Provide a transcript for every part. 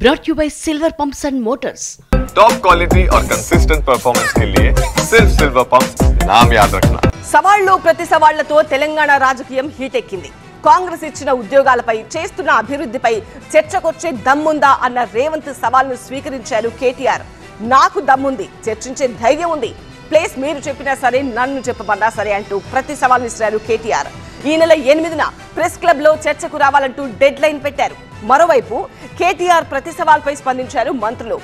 brought to you by Silver Pumps and Motors. Top quality और consistent performance के लिए सिर्फ सिल्वर पंप्स नाम याद रखना. సవాళ్లు ప్రతి సవాళ్లతో తెలంగాణ రాజకీయం హీట్ ఎక్కింది. కాంగ్రెస్ ఇచ్చిన ఉద్యోగాలపై చేస్తున్న అభివృద్ధిపై చర్చకొచ్చే దమ్ముందా అన్న రేవంత్ సవాల్ను స్వీకరించారు కేటీఆర్. నాకు దమ్ముంది, చర్చించే ధైర్యం ఉంది, ప్లేస్ మీరు చెప్పినా సరే నన్ను చెప్పమన్నా సరే అంటూ ప్రతి సవాల్ విసిరారు కేటీఆర్. ఈ నెల 8న ప్రెస్ క్లబ్ లో చర్చకు రావాలంటూ డెడ్ లైన్ పెట్టారు. మరోవైపు కేటీఆర్ ప్రతి సవాల్పై స్పందించారు మంత్రులు.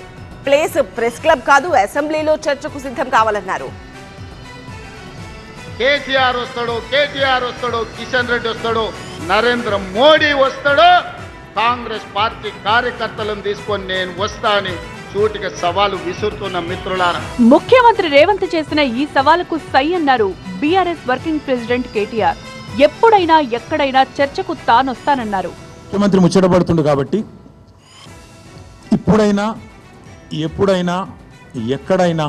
ప్రెస్ క్లబ్ కాదు, అసెంబ్లీలో చర్చకు సిద్ధం కావాలన్నారు. కేసీఆర్ వస్తాడో, కిషన్ రెడ్డి వస్తాడో, నరేంద్ర మోడీ వస్తాడో, కాంగ్రెస్ పార్టీ కార్యకర్తలను తీసుకొని నేను వస్తా అని సూటిగా సవాలు విసురుతున్న మిత్రులారా, ముఖ్యమంత్రి రేవంత్ చేసిన ఈ సవాలుకు సై అన్నారు బీఆర్ఎస్ వర్కింగ్ ప్రెసిడెంట్ కేటీఆర్. ఎప్పుడైనా ఎక్కడైనా చర్చకు తానొస్తానన్నారు. ముఖ్యమంత్రి ముచ్చటపడుతుండు కాబట్టి ఇప్పుడైనా ఎప్పుడైనా ఎక్కడైనా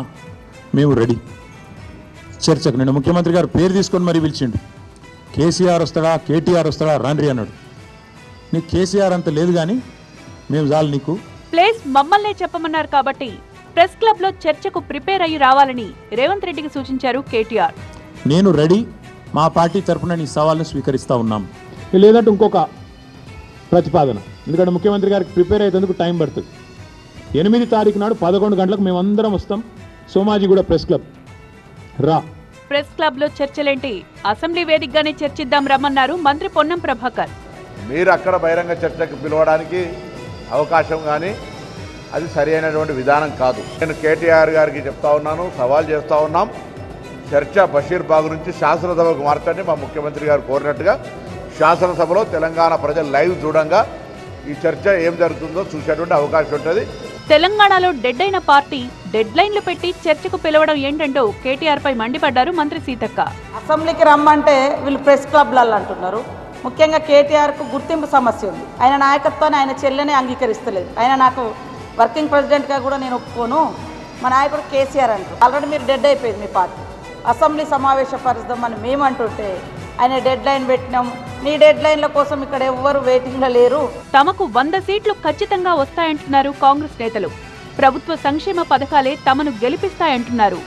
మేము రెడీ చర్చకు. నేను ముఖ్యమంత్రి గారు పేరు తీసుకొని మరీ పిలిచిండు. కేసీఆర్ వస్తాడా, కేటీఆర్ వస్తాడా, రండి అన్నాడు. నీకు కేసీఆర్ అంత లేదు కానీ మేము చాలు నీకు. ప్లేస్ మమ్మల్నే చెప్పమన్నారు కాబట్టి ప్రెస్ క్లబ్ లో చర్చకు ప్రిపేర్ అయ్యి రావాలని రేవంత్ రెడ్డికి సూచించారు కేటీఆర్. నేను రెడీ, మా పార్టీ తరఫున నీ సవాల్ను స్వీకరిస్తూ ఉన్నాం. లేదంటే ఇంకొక ప్రతిపాదన, ఎందుకంటే ముఖ్యమంత్రి గారికి ప్రిపేర్ అయ్యేందుకు టైం పడుతుంది. 8 తారీఖు నాడు 11 గంటలకు మేమందరం వస్తాం, సోమాజిగూడ ప్రెస్ క్లబ్ రా. ప్రెస్ క్లబ్ లో చర్చలేంటి, అసెంబ్లీ వేదికగానే చర్చిద్దాం రమ్మన్నారు మంత్రి పొన్నం ప్రభాకర్. మీరు అక్కడ బహిరంగ చర్చకు పిలవడానికి అవకాశం కానీ అది సరి అయినటువంటి విధానం కాదు. నేను కేటీఆర్ గారికి చెప్తా ఉన్నాను, సవాల్ చేస్తూ ఉన్నాం. చర్చ బషీర్బాగ్ నుంచి శాసనసభకు మార్చండి. మా ముఖ్యమంత్రి గారు కోరినట్టుగా శాసనసభలో తెలంగాణ ప్రజలు లైవ్ చూడంగా ఈ చర్చ ఏం జరుగుతుందో చూసేటువంటి అవకాశం ఉంటుంది. తెలంగాణలో డెడ్ అయిన పార్టీ డెడ్ లైన్లు పెట్టి చర్చకు పిలవడం ఏంటంటూ కేటీఆర్ పై మండిపడ్డారు మంత్రి సీతక్క. అసెంబ్లీకి రమ్మంటే వీళ్ళు ప్రెస్ క్లబ్లలో అంటున్నారు. ముఖ్యంగా కేటీఆర్కు గుర్తింపు సమస్య ఉంది. ఆయన నాయకత్వాన్ని ఆయన చెల్లెనే అంగీకరిస్తలేదు. ఆయన నాకు వర్కింగ్ ప్రెసిడెంట్గా కూడా నేను ఒప్పుకోను, మా నాయకుడు కేసీఆర్ అంటారు. ఆల్రెడీ మీరు డెడ్ అయిపోయింది మీ పార్టీ. అసెంబ్లీ సమావేశపరుద్దామని మేము అంటుంటే ఆయన డెడ్ లైన్ పెట్టినాం. నీ డెడ్ లైన్ల కోసం ఇక్కడ ఎవ్వరు వెయిటింగ్లో లేరు. తమకు 100 సీట్లు ఖచ్చితంగా వస్తాయంటున్నారు కాంగ్రెస్ నేతలు. ప్రభుత్వ సంక్షేమ పథకాలే తమను గెలిపిస్తాయంటున్నారు.